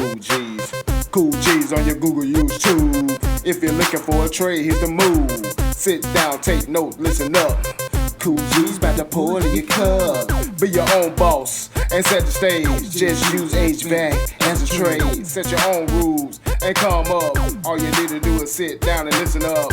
Cool G's. Cool G's on your Google YouTube. If you're looking for a trade, hit the move. Sit down, take note, listen up. Cool G's about to pour in your cup. Be your own boss and set the stage. Just use HVAC as a trade. Set your own rules and come up. All you need to do is sit down and listen up.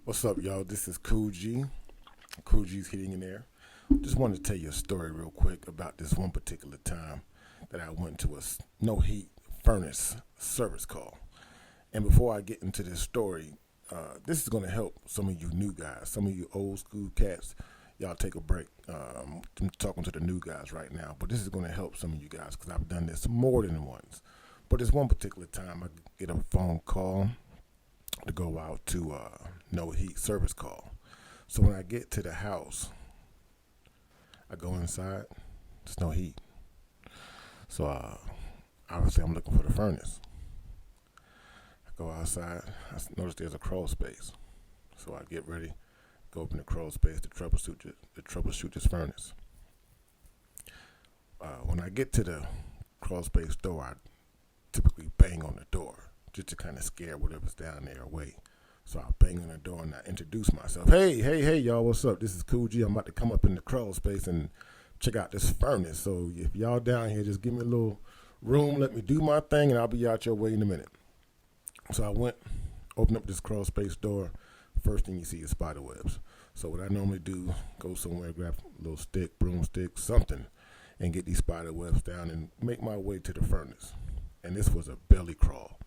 What's up, y'all? This is Cool G. Cool G's Heating and Air. Just wanted to tell you a story real quick about this one particular time that I went to a no heat furnace service call. And before I get into this story, this is going to help some of you new guys, some of you old school cats. Y'all take a break. I'm talking to the new guys right now, but this is going to help some of you guys because I've done this more than once. But this one particular time, I get a phone call to go out to no heat service call. So when I get to the house, I go inside, there's no heat. So obviously I'm looking for the furnace. I go outside, I notice there's a crawl space. So I get ready, go open the crawl space to troubleshoot this furnace. When I get to the crawl space door, I typically bang on the door just to kind of scare whatever's down there away. So I bang on the door and I introduce myself. Hey, y'all, what's up? This is Cool G. I'm about to come up in the crawl space and check out this furnace. So if y'all down here, just give me a little room, let me do my thing, and I'll be out your way in a minute. So I went, opened up this crawl space door. First thing you see is spider webs. So what I normally do, go somewhere, grab a little stick, broomstick, something, and get these spider webs down and make my way to the furnace. And this was a belly crawl.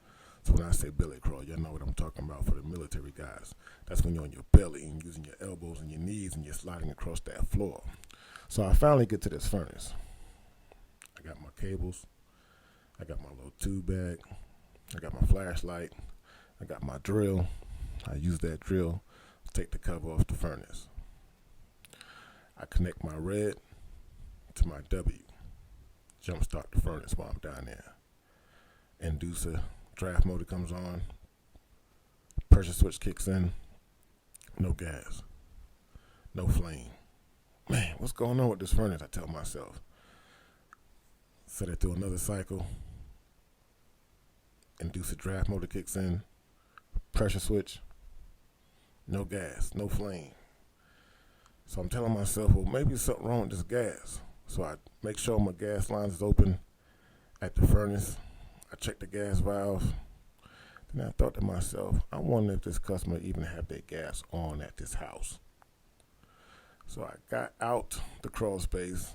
So when I say belly crawl, y'all know what I'm talking about for the military guys. That's when you're on your belly and using your elbows and your knees and you're sliding across that floor. So I finally get to this furnace. I got my cables. I got my little tube bag. I got my flashlight. I got my drill. I use that drill to take the cover off the furnace. I connect my red to my W. Jumpstart the furnace while I'm down there. Inducer draft motor comes on, pressure switch kicks in, no gas, no flame. Man, what's going on with this furnace? I tell myself. Set it through another cycle, inducer draft motor kicks in, pressure switch, no gas, no flame. So I'm telling myself, well, maybe there's something wrong with this gas. So I make sure my gas line is open at the furnace. I checked the gas valve. Then I thought to myself, I wonder if this customer even have their gas on at this house. So I got out the crawl space,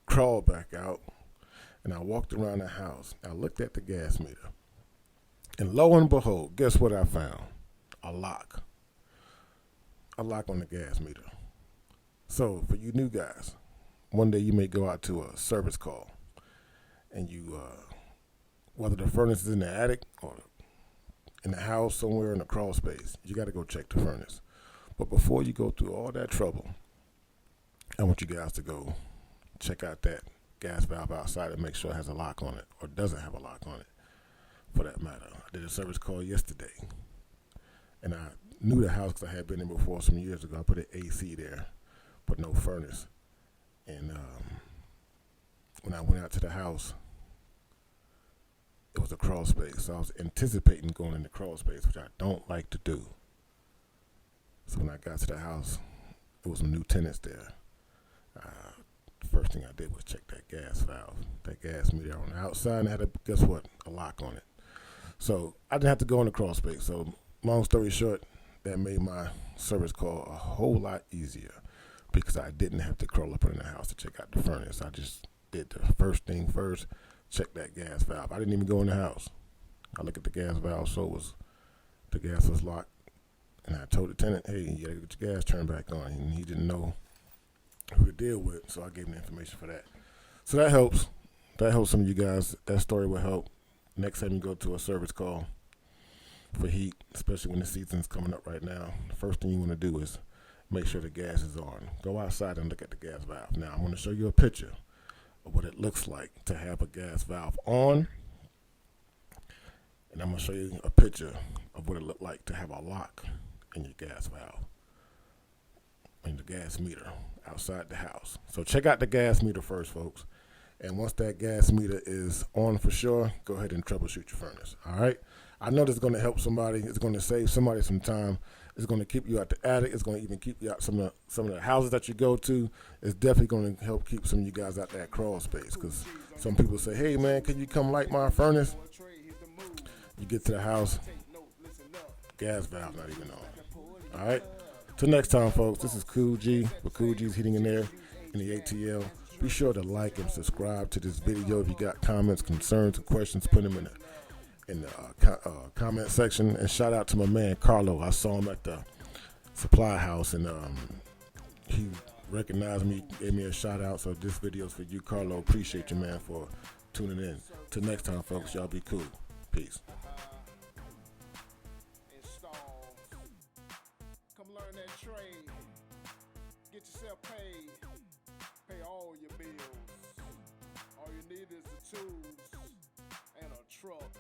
crawled back out, and I walked around the house. I looked at the gas meter. And lo and behold, guess what I found? A lock. A lock on the gas meter. So for you new guys, one day you may go out to a service call and you whether the furnace is in the attic or in the house somewhere in the crawl space, you got to go check the furnace. But before you go through all that trouble, I want you guys to go check out that gas valve outside and make sure it has a lock on it or doesn't have a lock on it, for that matter. I did a service call yesterday, and I knew the house because I had been there before some years ago. I put an AC there, but no furnace. And when I went out to the house, it was a crawl space, so I was anticipating going in the crawl space, which I don't like to do. So when I got to the house, there was some new tenants there. The first thing I did was check that gas valve, that gas meter on the outside, and had guess what? A lock on it. So I didn't have to go in the crawl space. So long story short, that made my service call a whole lot easier because I didn't have to crawl up in the house to check out the furnace. I just did the first thing first. Check that gas valve. I didn't even go in the house. I looked at the gas valve, so the gas was locked. And I told the tenant, hey, you gotta get your gas turned back on. And he didn't know who to deal with, so I gave him the information for that. So that helps. That helps some of you guys. That story will help. Next time you go to a service call for heat, especially when the season's coming up right now, the first thing you want to do is make sure the gas is on. Go outside and look at the gas valve. Now, I'm going to show you a picture of what it looks like to have a gas valve on, and I'm going to show you a picture of what it looked like to have a lock in your gas valve, in the gas meter outside the house. So check out the gas meter first, folks. And once that gas meter is on for sure, go ahead and troubleshoot your furnace. All right. I know this is going to help somebody. It's going to save somebody some time. It's going to keep you out the attic. It's going to even keep you out some of the houses that you go to. It's definitely going to help keep some of you guys out that crawl space, because some people say, hey, man, can you come light my furnace? You get to the house, gas valve not even on. All right. Till next time, folks, this is Cool G with Cool G's Heating and Air in the ATL. Be sure to like and subscribe to this video. If you got comments, concerns, or questions, put them in the comment section. And shout out to my man Carlo. I saw him at the supply house, and he recognized me, gave me a shout out. So this video is for you, Carlo. Appreciate you, man, for tuning in. Till next time, folks, y'all be cool. Peace. Come learn that trade. Get yourself paid. Pay all your bills. All you need is the tools and a truck.